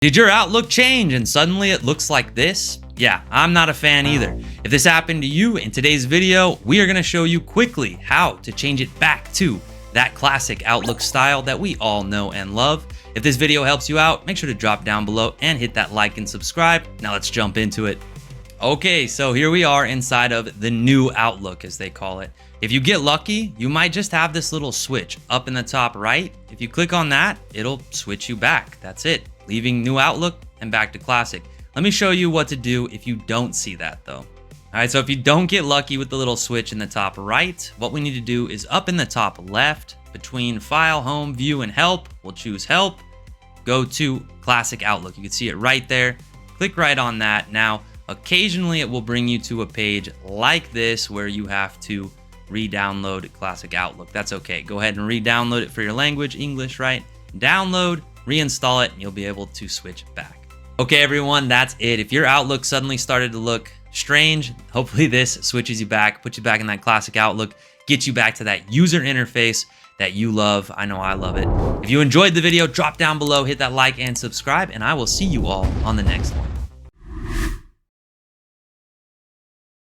Did your Outlook change and suddenly it looks like this? Yeah, I'm not a fan either. If this happened to you, in today's video, we are going to show you quickly how to change it back to that classic Outlook style that we all know and love. If this video helps you out, make sure to drop down below and hit that like and subscribe. Now let's jump into it. Okay, so here we are inside of the new Outlook, as they call it. If you get lucky, you might just have this little switch up in the top right. If you click on that, it'll switch you back. That's it, leaving new Outlook and back to classic. Let me show you what to do if you don't see that though. All right, so if you don't get lucky with the little switch in the top right, what we need to do is up in the top left between File, Home, View, and Help, we'll choose Help, go to Classic Outlook. You can see it right there. Click right on that. Now, occasionally it will bring you to a page like this where you have to re-download Classic Outlook. That's okay. Go ahead and re-download it for your language, English, right? Download, reinstall it, and you'll be able to switch back. Okay, everyone, that's it. If your Outlook suddenly started to look strange, hopefully this switches you back, puts you back in that Classic Outlook, gets you back to that user interface that you love. I know I love it. If you enjoyed the video, drop down below, hit that like and subscribe, and I will see you all on the next one.